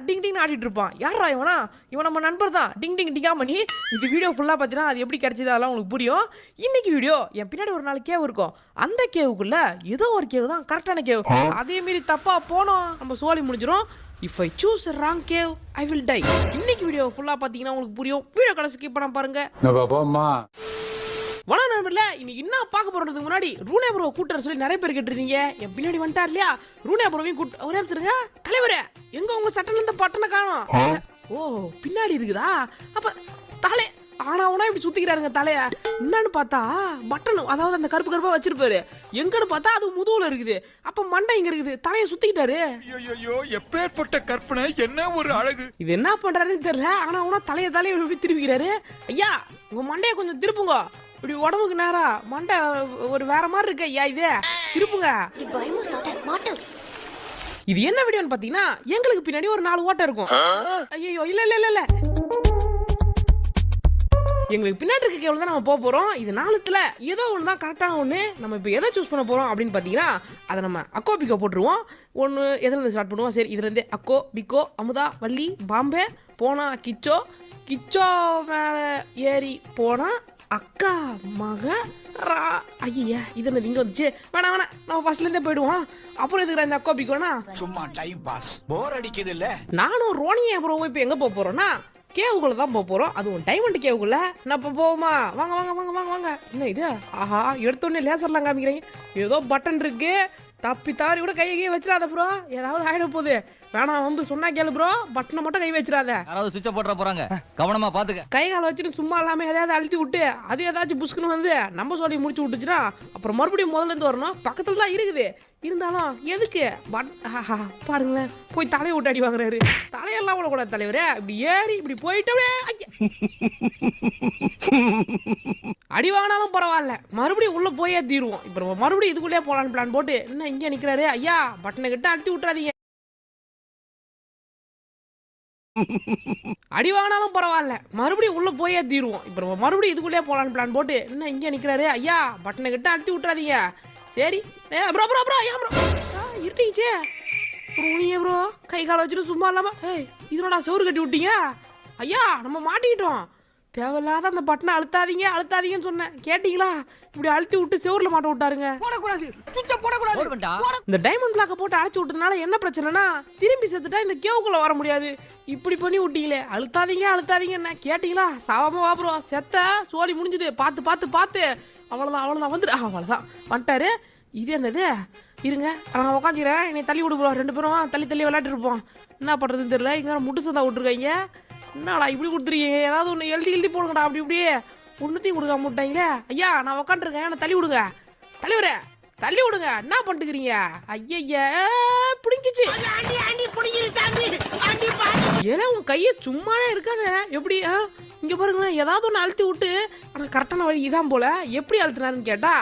டிங் டிங் ஆடிட்டு இருப்பான். யாரா இவனா? இவன் நம்ம நண்பர் தான். டிங் டிங் டிங்கா பண்ணி இந்த வீடியோ ஃபுல்லாக பார்த்தீங்கன்னா அது எப்படி கிடைச்சது அதெல்லாம் உங்களுக்கு புரியும். இன்னைக்கு வீடியோ என் பின்னாடி ஒரு 4 கேவ் இருக்கும். அந்த கேவுக்குள்ள ஏதோ ஒரு கேவ் தான் கரெக்டான கேவ். அதே மீறி தப்பா போனோம் நம்ம சோலி முடிஞ்சிடும். If I choose wrong cave I will die. இன்னைக்கு வீடியோ ஃபுல்லாக பார்த்தீங்கன்னா உங்களுக்கு புரியும். வீடியோ கடைசி ஸ்கிப் பண்ண பாருங்க. வணக்கம் நண்பர்களே, இன்னைக்கு என்ன பார்க்க போறதுக்கு முன்னாடி ரூனே ப்ரோ கூட்டர் சொல்லி நிறைய பேர் கேட்டிருந்தீங்க. என் பின்னாடி வந்துட்டார் இல்லையா ரூனே ப்ரோவையும் கூட்டு ஒரே அமைச்சிருங்க. தலைவரே எங்க உங்க சட்டையில இருந்த பட்டனை காணோம். ஓ பின்னாடி இருக்குதா? அப்ப தலை ஆனாவுனா இப்படி சுத்திக்கிறாருங்க தலைய. என்னன்னு பார்த்தா பட்டன், அதாவது அந்த கருப்பு கருப்பா வச்சிருப்பாரு. எங்கன்னு பார்த்தா அது முதுகுல இருக்குது. அப்ப மண்டை இங்க இருக்குது. தலையை சுத்திக்கிட்டாரு. ஐயோ எப்பேற்பட்ட கற்பனை, என்ன ஒரு அழகு. இது என்ன பண்றாருன்னு தெரியல. ஆனா தலையை இப்படி திருப்பிக்கிறாரு. ஐயா உங்க மண்டையை கொஞ்சம் திருப்புங்க. இப்படி உடம்புக்கு நேரா மண்டை ஒரு வேற மாதிரி இருக்கு ஐயா. இது திருப்புங்க. இது என்ன வீடியோன்னு பாத்தீங்கன்னா எங்களுக்கு பின்னாடி ஒரு 4 ஓட்டை இருக்கும். ஐயோ இல்ல எங்களுக்கு பின்னாடி இருக்க கேவல தான் நம்ம போக போறோம். இது 4த்துல ஏதோ ஒன்று தான் கரெக்டான ஒன்று. நம்ம இப்போ எதை சூஸ் பண்ண போறோம் அப்படின்னு பார்த்தீங்கன்னா அதை நம்ம அக்கோ பிக்கோ போட்டுருவோம். ஒன்று எதுலேருந்து ஸ்டார்ட் பண்ணுவோம்? சரி இதுலேருந்து அக்கோ பிக்கோ அமுதா வள்ளி பாம்பே போனா கிச்சோ, கிச்சோ மேலே ஏறி போனா அக்கா மக ஐயா இது என்ன இங்க வந்துச்சு. வேணாம் நம்ம ஃபர்ஸ்ட்லேருந்தே போயிடுவோம். அப்புறம் எதுக்குற இந்த அக்கோ பிக்கோனா சும்மா டைம் பாஸ், போர் அடிக்குது இல்ல. நானும் ரோனியே அப்புறம் இப்போ எங்கே போக போறோம்னா கேவுக்குள்ள தான் போக போறோம். அதுவும் டைமண்ட் கேவுக்குள்ள. நான் இப்போ போவோமா? வாங்க வாங்க வாங்க வாங்க வாங்க. என்ன இது? ஆஹா எடுத்தோடனே லேசர்லாம் காமிக்கிறீங்க. ஏதோ பட்டன் இருக்கு. தப்பி தவறி கூட கையை வச்சிடாத ப்ரோ, ஏதாவது ஆயிட போகுது. வேணாம் வந்து சொன்னா கேளு ப்ரோ, பட்டனை மட்டும் கை வச்சிடாத. யாராவது சுவிட்ச போட்டுற போறாங்க, கவனமா பாத்துக்க. கை கால வச்சுட்டு சும்மா இல்லாம எதாவது அழுத்தி விட்டு அது ஏதாச்சும் புஷ்குன்னு வந்து நம்ம சொல்லி முடிச்சு விட்டுச்சுன்னா அப்புறம் மறுபடியும் முதல்ல இருந்து வரணும். பக்கத்துல தான் இருக்குது. இருந்தாலும் எதுக்கு பாருங்களேன், போய் தலையை விட்டு அடி வாங்குறாரு. தலையெல்லாம் விடக்கூடாது தலைவரே. இப்படி ஏறி இப்படி போயிட்டே அடி வாங்கினாலும் பரவாயில்ல, மறுபடியும் உள்ள போயே தீருவோம். இப்ப மறுபடியும் இதுக்குள்ளே போலான்னு பிளான் போட்டு என்ன இங்கே நிக்கிறாரு. ஐயா பட்டனை கிட்ட அழுத்தி விட்டுறாதீங்க. அடி வாங்கினாலும் பரவாயில்ல, மறுபடியும் உள்ள போயே தீருவோம். இப்ப மறுபடியும் இதுக்குள்ளே போலான்னு பிளான் போட்டு என்ன இங்கே நிக்கிறாரு. ஐயா பட்டனை கிட்ட அழுத்தி விட்டுறாதீங்க. சரி ப்ரோ ப்ரோ ப்ரோ ஏன் ப்ரோ இருட்டீச்சே ப்ரோ, கை கால வச்சுட்டு சும்மா இல்லாம இதனோட சோறு கட்டி விட்டீங்க. ஐயா நம்ம மாட்டிக்கிட்டோம். தேவையில்லாத அந்த பட்டனை அழுத்தாதீங்கன்னு சொன்னேன், கேட்டீங்களா? இப்படி அழுத்தி விட்டு செவுரில் மாட்ட விட்டாருங்க. இந்த டைமண்ட் பிளாக்கை போட்டு அழைச்சி விட்டதுனால என்ன பிரச்சனைனா திரும்பி செத்துட்டா இந்த கேவுக்குள்ள வர முடியாது. இப்படி பண்ணி விட்டீங்களே, அழுத்தாதீங்கன்னு கேட்டீங்களா? சாவாம வா ப்ரோ, செத்த சோழி முடிஞ்சுது. பார்த்து அவ்வளோதான் வந்துடு. அவ்வளோதான் வந்துட்டாரு. இது என்னது? இருங்க நான் உட்காந்துக்கிறேன், என்னை தள்ளி விடு ப்ரோ. 2 பேரும் தள்ளி விளையாட்டு இருப்போம். என்ன பண்ணுறதுன்னு தெரியல. இங்கே முட்டு சந்தா விட்டுருக்காங்க. என்னடா இப்படி கொடுத்துருக்கீங்க? ஏதாவது ஒன்று எழுதி போடுங்கடா. அப்படியே ஒன்றுத்தையும் கொடுக்காம விட்டாங்களே. ஐயா நான் உட்காந்துருக்கேன், என்னை தள்ளி விடுங்க. தலைவரே தள்ளி விடுங்க. என்ன பண்ணிட்டுக்கிறீங்க? ஐயா பிடிங்கிச்சு. ஏன்னா உன் கையை சும்மாவே இருக்காத. எப்படி இங்க பாருங்களேன், ஏதாவது ஒன்று அழுத்தி விட்டு. ஆனால் கரெக்டான வழி இதான் போல. எப்படி அழுத்தினாருன்னு கேட்டா